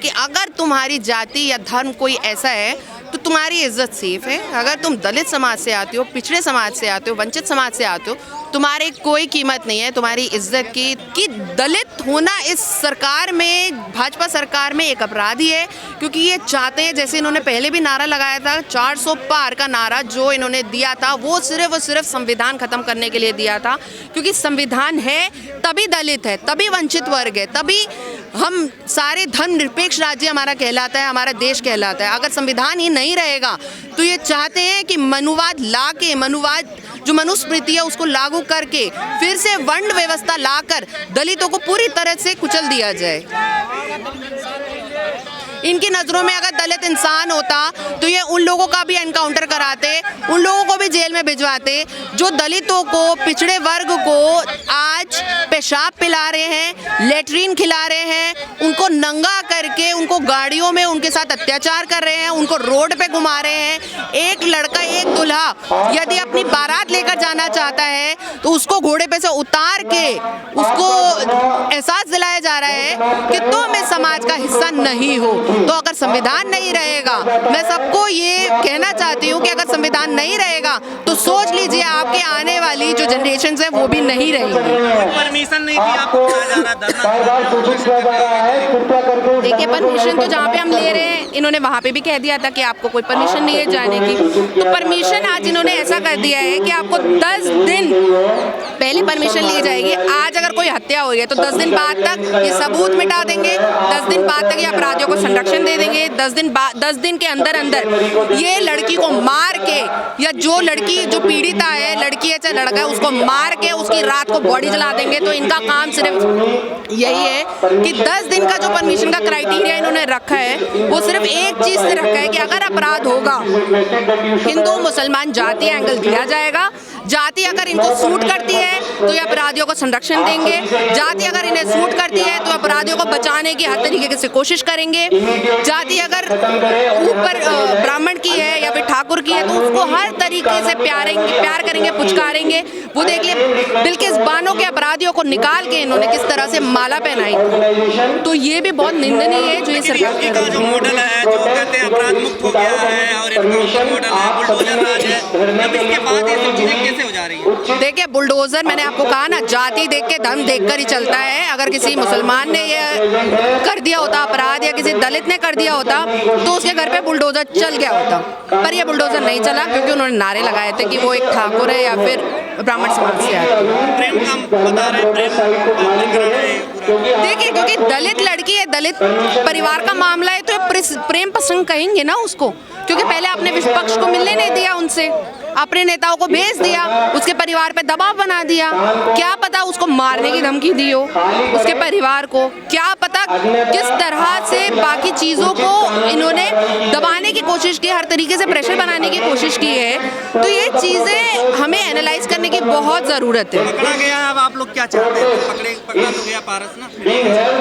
कि अगर तुम्हारी जाति या धर्म कोई ऐसा है तो तुम्हारी इज्जत सेफ है। अगर तुम दलित समाज से आते हो, पिछड़े समाज से आते हो, वंचित समाज से आते हो, तुम्हारी कोई कीमत नहीं है तुम्हारी इज्जत की। कि दलित होना इस सरकार में, भाजपा सरकार में एक अपराध ही है, क्योंकि ये चाहते हैं, जैसे इन्होंने पहले भी नारा लगाया था 400 पार का नारा जो इन्होंने दिया था, वो सिर्फ संविधान खत्म करने के लिए दिया था। क्योंकि संविधान है तभी दलित है, तभी वंचित वर्ग है, तभी हम सारे धर्मनिरपेक्ष राज्य हमारा कहलाता है, हमारा देश कहलाता है। अगर संविधान ही नहीं रहेगा तो ये चाहते हैं कि मनुवाद ला के, मनुवाद जो मनुस्मृति है उसको लागू करके फिर से वर्ण व्यवस्था लाकर दलितों को पूरी तरह से कुचल दिया जाए। इनकी नज़रों में अगर दलित इंसान होता तो ये उन लोगों का भी एनकाउंटर कराते, उन लोगों को भी जेल में भिजवाते जो दलितों को, पिछड़े वर्ग को आज पेशाब पिला रहे हैं, लेटरिन खिला रहे हैं, उनको नंगा करके उनको गाड़ियों में उनके साथ अत्याचार कर रहे हैं, उनको रोड पे घुमा रहे हैं। एक लड़का, एक दूल्हा यदि अपनी बारात लेकर जाना चाहता है तो उसको घोड़े पे से उतार के उसको एहसास दिलाया जा रहा है कि तुम इस समाज का हिस्सा नहीं हो। तो अगर संविधान नहीं रहेगा, मैं सबको ये कहना चाहती हूँ कि अगर संविधान नहीं रहेगा तो सोच लीजिए आपके आने वाली जो जनरेशंस हैं वो भी नहीं रहेंगी। परमिशन नहीं थी आपको जाना देखिए, परमिशन तो जहाँ पे हम ले रहे हैं इन्होंने वहाँ पे भी कह दिया था कि आपको कोई परमिशन नहीं है जाने की। तो परमिशन आज इन्होंने ऐसा कर दिया है कि आपको 10 दिन पहले परमिशन ली जाएगी। आज अगर कोई हत्या हुई है तो 10 दिन बाद तक ये सबूत मिटा देंगे, 10 दिन बाद तक ये अपराधियों को संरक्षण दे देंगे, 10 दिन के अंदर अंदर ये लड़की को मार के, या जो लड़की जो पीड़िता है, लड़की है चाहे लड़का है, उसको मार के उसकी रात को बॉडी जला देंगे। तो इनका काम सिर्फ यही है कि 10 दिन का जो परमिशन का क्राइटेरिया इन्होंने रखा है वो सिर्फ एक चीज से रखा है कि अगर अपराध होगा हिंदू मुसलमान जाति एंगल दिया जाएगा। जाति अगर इनको सूट करती है तो ये अपराधियों को संरक्षण देंगे, जाति अगर इन्हें सूट करती है तो अपराधियों को बचाने की हर तरीके से कोशिश करेंगे। जाति अगर ऊपर ब्राह्मण की है या फिर ठाकुर की है तो उसको हर तरीके से प्यार करेंगे, पुचकारेंगे। वो देखिए बिल्किस बानो के अपराधियों को निकाल के इन्होंने किस तरह से माला पहनाई। तो ये भी बहुत निंदनीय है जो ये सरकार का जो मॉडल है, जो कहते हैं अपराध मुक्त हो गया है और इनका मॉडल है बुलडोजर राज है, अब इसके बाद ये सब चीजें कैसे हो जा रही है? देखिए, बुलडोजर, मैंने आपको कहा ना, जाति देख के धर्म देखकर ही चलता है। अगर किसी मुसलमान ने ये कर दिया होता अपराध या किसी दलित ने कर दिया होता तो उसके घर पे बुलडोजर चल गया होता, पर ये बुलडोजर नहीं चला क्योंकि उन्होंने नारे लगाए थे कि वो एक ठाकुर है या फिर ब्राह्मण समाज से आते हैं। प्रेम का बता रहे, देखिए, क्योंकि दलित लड़की है, दलित परिवार का मामला है तो प्रेम प्रसंग कहेंगे ना उसको, क्योंकि पहले आपने विपक्ष को मिलने नहीं दिया, उनसे अपने नेताओं को भेज दिया, उसके परिवार पे दबाव बना दिया। क्या पता उसको मारने की धमकी दी हो उसके परिवार को, क्या पता किस तरह से बाकी चीज़ों को इन्होंने दबाने की कोशिश की, हर तरीके से प्रेशर बनाने की कोशिश की है। तो ये चीज़ें हमें एनालाइज करने की बहुत ज़रूरत है। पकड़ा गया, अब आप लोग क्या चाहते हैं? पकड़ा तो गया पारस ना,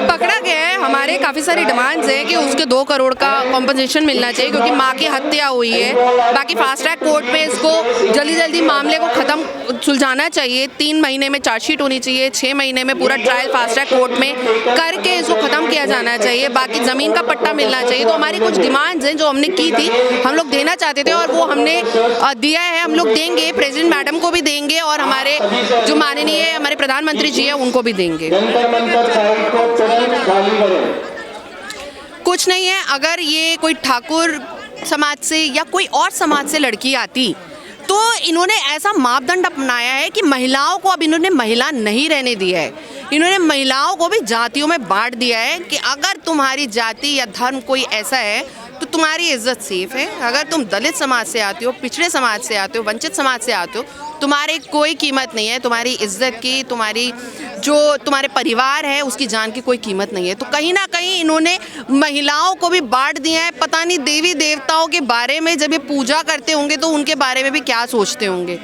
पकड़ा गया है। हमारे काफ़ी सारी डिमांड्स हैं कि उसके 2 करोड़ का कॉम्पनसेशन मिलना चाहिए क्योंकि माँ की हत्या हुई है। बाकी फास्ट ट्रैक कोर्ट पे इसको जल्दी मामले को ख़त्म सुलझाना चाहिए। 3 महीने में चार्जशीट होनी चाहिए, 6 महीने में पूरा ट्रायल फास्ट ट्रैक कोर्ट में करके इसको ख़त्म किया जाना चाहिए। बाकी ज़मीन का पट्टा मिलना चाहिए। तो हमारी कुछ डिमांड्स हैं जो हमने की थी, हम लोग देना चाहते थे और वो हमने दिया है। हम लोग देंगे, प्रेसिडेंट मैडम को भी देंगे और हमारे जो माननीय हमारे प्रधानमंत्री जी हैं उनको भी देंगे। कुछ नहीं है, अगर ये कोई ठाकुर समाज से या कोई और समाज से लड़की आती तो इन्होंने ऐसा मापदंड अपनाया है कि महिलाओं को अब इन्होंने महिला नहीं रहने दिया है। इन्होंने महिलाओं को भी जातियों में बांट दिया है कि अगर तुम्हारी जाति या धर्म कोई ऐसा है तो तुम्हारी इज्जत सेफ है। अगर तुम दलित समाज से आते हो, पिछड़े समाज से आते हो, वंचित समाज से आते हो, तुम्हारी कोई कीमत नहीं है, तुम्हारी इज्जत की, तुम्हारी जो तुम्हारे परिवार है उसकी जान की कोई कीमत नहीं है। तो कहीं ना कहीं इन्होंने महिलाओं को भी बांट दिया है। पता नहीं देवी देवताओं के बारे में जब ये पूजा करते होंगे तो उनके बारे में भी क्या सोचते होंगे।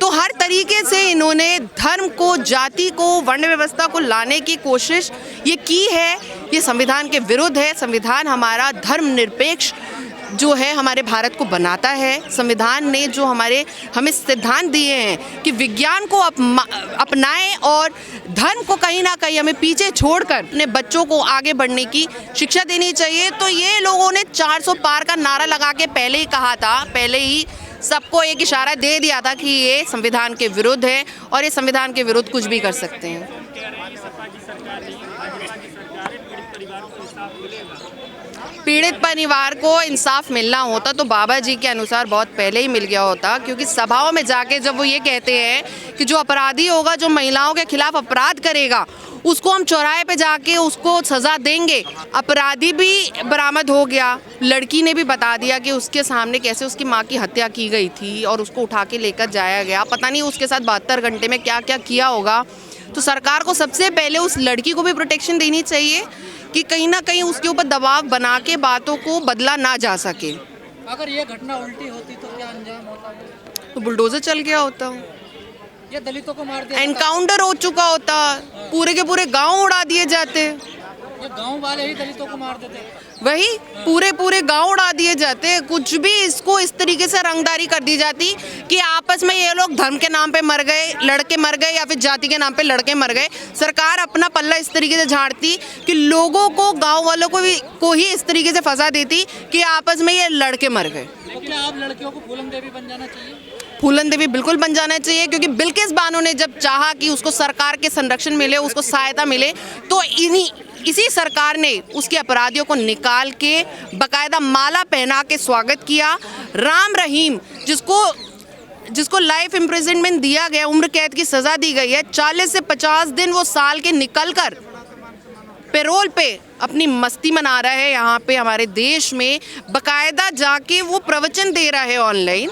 तो हर तरीके से इन्होंने धर्म को, जाति को, वर्ण व्यवस्था को लाने की कोशिश ये की है। ये संविधान के विरुद्ध है। संविधान हमारा धर्मनिरपेक्ष जो है हमारे भारत को बनाता है। संविधान ने जो हमें सिद्धांत दिए हैं कि विज्ञान को अपनाएं और धर्म को कहीं ना कहीं हमें पीछे छोड़कर अपने बच्चों को आगे बढ़ने की शिक्षा देनी चाहिए। तो ये लोगों ने 400 पार का नारा लगा के पहले ही कहा था, पहले ही सबको एक इशारा दे दिया था कि ये संविधान के विरुद्ध है और ये संविधान के विरुद्ध कुछ भी कर सकते हैं। पीड़ित परिवार को इंसाफ मिलना होता तो बाबा जी के अनुसार बहुत पहले ही मिल गया होता, क्योंकि सभाओं में जाके जब वो ये कहते हैं कि जो अपराधी होगा, जो महिलाओं के खिलाफ अपराध करेगा, उसको हम चौराहे पे जाके उसको सज़ा देंगे। अपराधी भी बरामद हो गया, लड़की ने भी बता दिया कि उसके सामने कैसे उसकी माँ की हत्या की गई थी और उसको उठा के लेकर जाया गया। पता नहीं उसके साथ 72 घंटे में क्या क्या किया होगा। तो सरकार को सबसे पहले उस लड़की को भी प्रोटेक्शन देनी चाहिए कि कहीं ना कहीं उसके ऊपर दबाव बना के बातों को बदला ना जा सके। अगर ये घटना उल्टी होती तो क्या अंजाम होता? तो बुलडोजर चल गया होता, ये दलितों को मार दिया, एनकाउंटर हो चुका होता, पूरे के पूरे गांव उड़ा दिए जाते, ये गांव वाले ही दलितों को मार देते, वही पूरे गांव उड़ा दिए जाते। कुछ भी इसको इस तरीके से रंगदारी कर दी जाती कि आपस में ये लोग धर्म के नाम पे मर गए, लड़के मर गए, या फिर जाति के नाम पे लड़के मर गए। सरकार अपना पल्ला इस तरीके से झाड़ती कि लोगों को, गांव वालों को ही इस तरीके से फंसा देती कि आपस में ये लड़के मर गए। तो क्या आप लड़कियों को फूलन देवी बन जाना चाहिए? फूलन देवी बिल्कुल बन जाना चाहिए, क्योंकि बिल्किस बानो ने जब चाहा कि उसको सरकार के संरक्षण मिले, उसको सहायता मिले, तो इसी सरकार ने उसके अपराधियों को निकाल के बकायदा माला पहना के स्वागत किया। राम रहीम जिसको लाइफ इम्प्रिजनमेंट दिया गया, उम्र कैद की सज़ा दी गई है, 40 से 50 दिन वो साल के निकल कर पैरोल पे अपनी मस्ती मना रहा है। यहाँ पे हमारे देश में बकायदा जाके वो प्रवचन दे रहा है ऑनलाइन।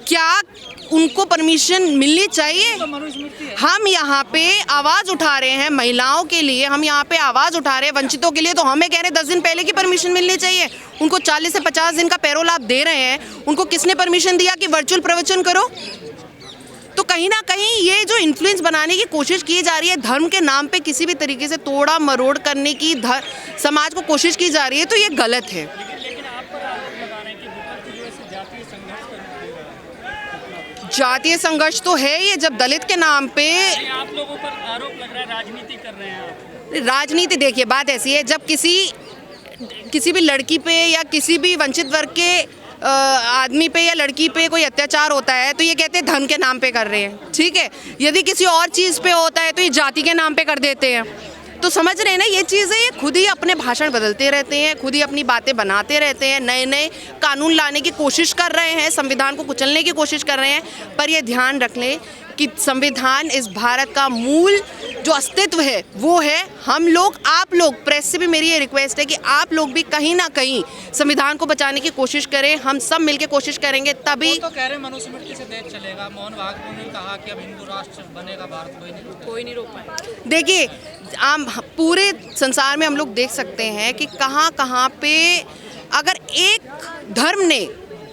क्या उनको परमिशन मिलनी चाहिए? हम यहाँ पे आवाज़ उठा रहे हैं महिलाओं के लिए, हम यहाँ पे आवाज़ उठा रहे हैं वंचितों के लिए, तो हमें कह रहे हैं 10 दिन पहले की परमिशन मिलनी चाहिए। उनको 40 से 50 दिन का पैरोल आप दे रहे हैं, उनको किसने परमिशन दिया कि वर्चुअल प्रवचन करो? तो कहीं ना कहीं ये जो इन्फ्लुएंस बनाने की कोशिश की जा रही है, धर्म के नाम पे किसी भी तरीके से तोड़ा मरोड़ करने की समाज को कोशिश की जा रही है, तो ये गलत है। जातीय संघर्ष तो है ये, जब दलित के नाम पे आप लोगों पर आरोप लग रहा है राजनीति कर रहे हैं आप। राजनीति, देखिए बात ऐसी है, जब किसी भी लड़की पे या किसी भी वंचित वर्ग के आदमी पे या लड़की पे कोई अत्याचार होता है तो ये कहते हैं धर्म के नाम पे कर रहे हैं, ठीक है। यदि किसी और चीज़ पे होता है तो ये जाति के नाम पे कर देते हैं। तो समझ रहे हैं ना, ये चीज़ें ये खुद ही अपने भाषण बदलते रहते हैं, खुद ही अपनी बातें बनाते रहते हैं, नए नए कानून लाने की कोशिश कर रहे हैं, संविधान को कुचलने की कोशिश कर रहे हैं। पर ये ध्यान रख लें कि संविधान इस भारत का मूल जो अस्तित्व है वो है हम लोग, आप लोग। प्रेस से भी मेरी ये रिक्वेस्ट है कि आप लोग भी कहीं ना कहीं संविधान को बचाने की कोशिश करें। हम सब मिलकर कोशिश करेंगे, तभी तो कह रहे मनुस्मृति से देश चलेगा। मोहन भागवत ने कहा कि अब हिंदू राष्ट्र बनेगा भारत, कोई नहीं रोक पाए। देखिए, हम पूरे संसार में हम लोग देख सकते हैं कि कहाँ पे अगर एक धर्म ने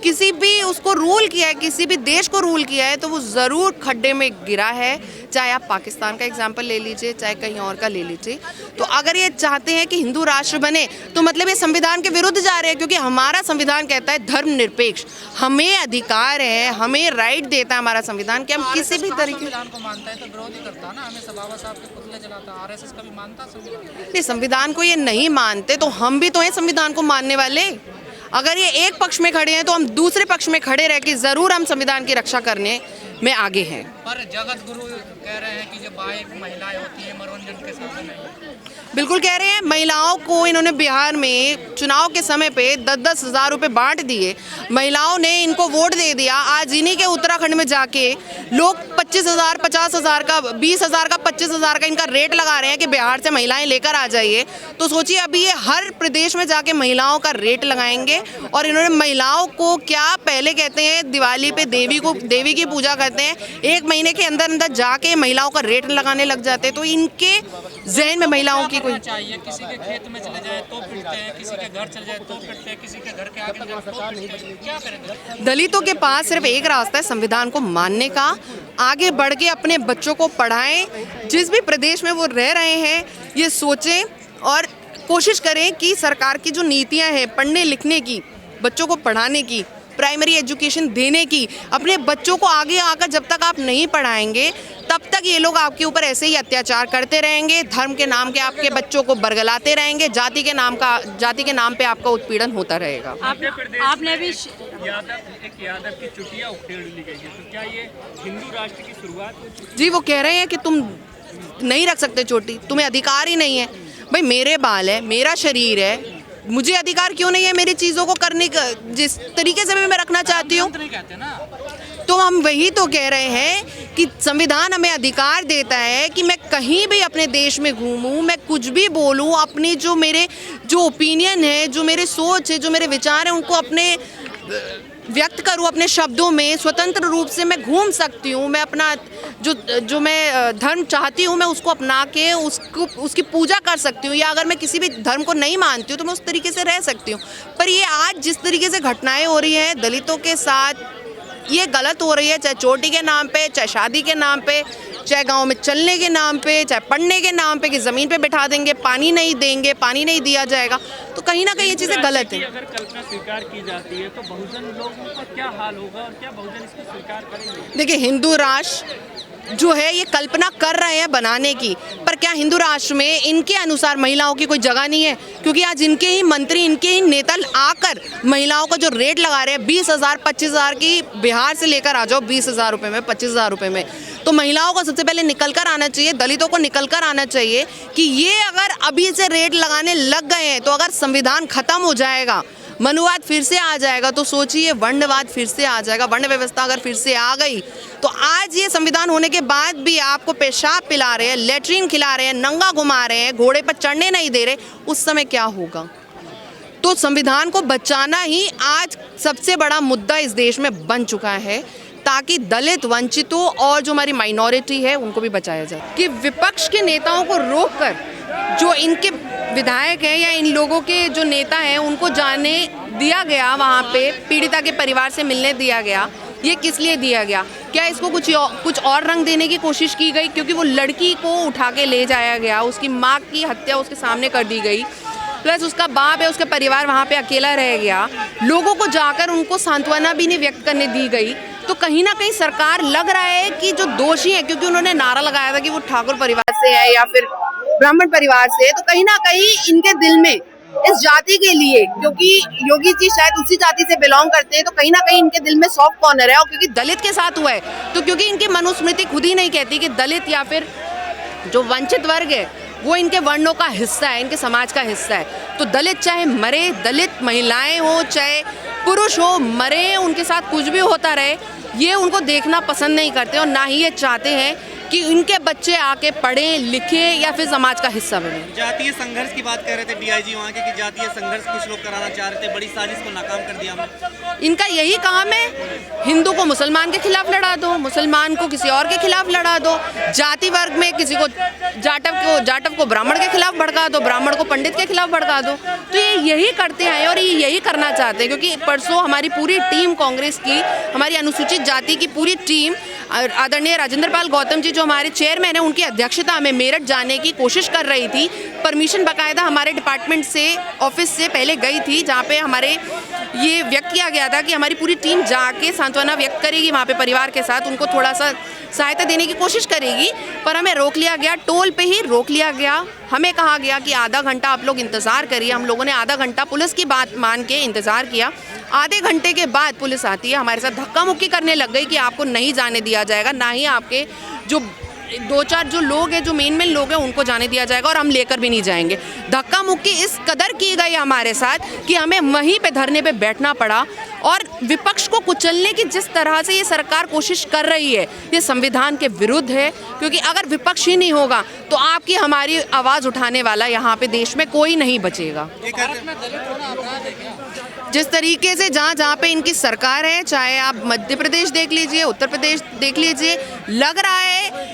किसी भी उसको रूल किया है, किसी भी देश को रूल किया है, तो वो ज़रूर खड्डे में गिरा है। चाहे आप पाकिस्तान का एग्जाम्पल ले लीजिए, चाहे कहीं और का ले लीजिए। तो अगर ये चाहते हैं कि हिंदू राष्ट्र बने तो मतलब ये संविधान के विरुद्ध जा रहे हैं, क्योंकि हमारा संविधान कहता है धर्मनिरपेक्ष, हमें अधिकार है, हमें राइट देता है हमारा संविधान कि हम किसी भी तरीके संविधान को मानता है तो विरोधी करता ना, हमें बाबा साहब के पुतले जलाता। आरएसएस का भी मानता संविधान। संविधान को ये नहीं मानते तो हम भी तो हैं संविधान को मानने वाले। अगर ये एक पक्ष में खड़े हैं तो हम दूसरे पक्ष में खड़े रह के ज़रूर हम संविधान की रक्षा करने में आगे हैं। पर जगत गुरु कह रहे हैं कि जो बाइक महिलाएं होती हैं मनोरंजन के साधन है। बिल्कुल कह रहे हैं। महिलाओं को इन्होंने बिहार में चुनाव के समय पे 10-10 हज़ार रुपये बांट दिए, महिलाओं ने इनको वोट दे दिया। आज इन्हीं के उत्तराखंड में जाके लोग 25,000, 50,000 का, 20,000 का, 25,000 का इनका रेट लगा रहे हैं कि बिहार से महिलाएं लेकर आ जाइए। तो सोचिए, अभी ये हर प्रदेश में जाके महिलाओं का रेट लगाएंगे। और इन्होंने महिलाओं को क्या, पहले कहते हैं दिवाली पे देवी की पूजा करते हैं, 1 महीने के अंदर अंदर जाके महिलाओं का रेट लगाने लग जाते हैं। तो इनके जहन में महिलाओं की कोई चाहिए, किसी के खेत में चले जाए तो पिटते हैं, किसी के घर चले जाए तो पिटते हैं, किसी के घर के आगे जाए तो पिटते हैं। क्या करेंगे? दलितों के पास सिर्फ एक रास्ता है संविधान को मानने का। आगे बढ़ के अपने बच्चों को पढ़ाएं। जिस भी प्रदेश में वो रह रहे हैं ये सोचें और कोशिश करें कि सरकार की जो नीतियां हैं पढ़ने लिखने की, बच्चों को पढ़ाने की, प्राइमरी एजुकेशन देने की। अपने बच्चों को आगे आकर जब तक आप नहीं पढ़ाएंगे तब तक ये लोग आपके ऊपर ऐसे ही अत्याचार करते रहेंगे, धर्म के नाम के आपके बच्चों को बरगलाते रहेंगे, जाति के नाम पे आपका उत्पीड़न होता रहेगा। आपने भी यादव की चुटिया उखेड़ ली गई है, तो क्या ये हिंदू राष्ट्र की शुरुआत है? जी, वो कह रहे हैं कि तुम नहीं रख सकते चोटी, तुम्हें अधिकार ही नहीं है। भाई मेरे बाल है, मेरा शरीर है, मुझे अधिकार क्यों नहीं है मेरी चीज़ों को करने का, जिस तरीके से मैं रखना चाहती हूँ। तो हम वही तो कह रहे हैं कि संविधान हमें अधिकार देता है कि मैं कहीं भी अपने देश में घूमूं, मैं कुछ भी बोलूं, अपनी जो ओपिनियन है, जो मेरे सोच है, जो मेरे विचार हैं, उनको अपने व्यक्त करूं अपने शब्दों में, स्वतंत्र रूप से मैं घूम सकती हूं। मैं अपना जो मैं धर्म चाहती हूं मैं उसको अपना के उसकी पूजा कर सकती हूं, या अगर मैं किसी भी धर्म को नहीं मानती हूं तो मैं उस तरीके से रह सकती हूं। पर ये आज जिस तरीके से घटनाएं हो रही हैं दलितों के साथ, ये गलत हो रही है, चाहे चोटी के नाम पे, चाहे शादी के नाम पे, चाहे गांव में चलने के नाम पे, चाहे पढ़ने के नाम पे, कि ज़मीन पे बिठा देंगे, पानी नहीं देंगे, पानी नहीं दिया जाएगा, तो कहीं ना कहीं ये चीज़ें गलत है। अगर कल्पना स्वीकार की जाती है तो बहुजन लोगों का क्या हाल होगा और क्या बहुजन इसको स्वीकार करेंगे? देखिए, हिंदू राष्ट्र जो है ये कल्पना कर रहे हैं बनाने की, पर क्या हिंदू राष्ट्र में इनके अनुसार महिलाओं की कोई जगह नहीं है? क्योंकि आज इनके ही मंत्री, इनके ही नेता आकर महिलाओं का जो रेट लगा रहे हैं 20,000 25,000 की, बिहार से लेकर आ जाओ 20,000 रुपये में, 25,000 रुपये में, तो महिलाओं को सबसे पहले निकल कर आना चाहिए, दलितों को निकल कर आना चाहिए कि ये अगर अभी से रेट लगाने लग गए हैं तो अगर संविधान खत्म हो जाएगा, मनुवाद फिर से आ जाएगा, तो सोचिए वर्णवाद फिर से आ जाएगा, वर्ण व्यवस्था अगर फिर से आ गई तो आज ये संविधान होने के बाद भी आपको पेशाब पिला रहे हैं, लेटरिन खिला रहे हैं, नंगा घुमा रहे हैं, घोड़े पर चढ़ने नहीं दे रहे, उस समय क्या होगा? तो संविधान को बचाना ही आज सबसे बड़ा मुद्दा इस देश में बन चुका है, ताकि दलित, वंचितों और जो हमारी माइनॉरिटी है उनको भी बचाया जाए। कि विपक्ष के नेताओं को रोककर जो इनके विधायक हैं या इन लोगों के जो नेता हैं उनको जाने दिया गया, वहाँ पे पीड़िता के परिवार से मिलने दिया गया, ये किस लिए दिया गया? क्या इसको कुछ और रंग देने की कोशिश की गई? क्योंकि वो लड़की को उठा के ले जाया गया, उसकी माँ की हत्या उसके सामने कर दी गई, प्लस उसका बाप है, उसका परिवार वहाँ पे अकेला रह गया, लोगों को जाकर उनको सांत्वना भी नहीं व्यक्त करने दी गई। तो कहीं ना कहीं सरकार लग रहा है कि जो दोषी है, क्योंकि उन्होंने नारा लगाया था कि वो ठाकुर परिवार से है या फिर ब्राह्मण परिवार से है, तो कहीं ना कहीं इनके दिल में इस जाति के लिए, क्योंकि योगी जी शायद उसी जाति से बिलोंग करते हैं, तो कहीं ना कहीं इनके दिल में सॉफ्ट कॉर्नर है। और क्योंकि दलित के साथ हुआ है, तो क्योंकि इनकी मनुस्मृति खुद ही नहीं कहती कि दलित या फिर जो वंचित वर्ग है वो इनके वर्णों का हिस्सा है, इनके समाज का हिस्सा है, तो दलित चाहे मरे, दलित महिलाएं हो चाहे पुरुष हो, मरे, उनके साथ कुछ भी होता रहे, ये उनको देखना पसंद नहीं करते और ना ही ये चाहते हैं कि उनके बच्चे आके पढ़ें, लिखें या फिर समाज का हिस्सा बने। जातीय संघर्ष की बात कर रहे थे डीआईजी वहाँ के, कि जातीय संघर्ष कुछ लोग कराना चाह रहे थे, बड़ी साजिश को नाकाम कर दिया हमने। इनका यही काम है, हिंदू को मुसलमान के खिलाफ लड़ा दो, मुसलमान को किसी और के खिलाफ लड़ा दो, जाति वर्ग में किसी को जाटव को ब्राह्मण के खिलाफ भड़का दो, ब्राह्मण को पंडित के खिलाफ भड़का दो। तो ये यही करते हैं और ये यही करना चाहते हैं, क्योंकि परसों हमारी पूरी टीम कांग्रेस की, हमारी अनुसूचित जाति की पूरी टीम, आदरणीय राजेंद्र पाल गौतम जी जो हमारे चेयरमैन हैं, उनकी अध्यक्षता में मेरठ जाने की कोशिश कर रही थी। परमिशन बाकायदा हमारे डिपार्टमेंट से, ऑफिस से पहले गई थी, जहाँ पे हमारे ये व्यक्त किया गया था कि हमारी पूरी टीम जाके सांत्वना व्यक्त करेगी वहाँ पे परिवार के साथ, उनको थोड़ा सा सहायता देने की कोशिश करेगी, पर हमें रोक लिया गया, टोल पे ही रोक लिया गया। हमें कहा गया कि आधा घंटा आप लोग इंतज़ार करिए। हम लोगों ने आधा घंटा पुलिस की बात मान के इंतज़ार किया। आधे घंटे के बाद पुलिस आती है, हमारे साथ धक्का मुक्की करने लग गई कि आपको नहीं जाने दिया जाएगा, ना ही आपके जो 2-4 जो लोग हैं, जो मेन लोग हैं, उनको जाने दिया जाएगा और हम लेकर भी नहीं जाएंगे। धक्का मुक्की इस कदर की गई हमारे साथ कि हमें वहीं पे धरने पे बैठना पड़ा। और विपक्ष को कुचलने की जिस तरह से ये सरकार कोशिश कर रही है, ये संविधान के विरुद्ध है, क्योंकि अगर विपक्ष ही नहीं होगा तो आपकी हमारी आवाज़ उठाने वाला यहाँ पे देश में कोई नहीं बचेगा। जिस तरीके से जहाँ पे इनकी सरकार है, चाहे आप मध्य प्रदेश देख लीजिए, उत्तर प्रदेश देख लीजिए, लग रहा है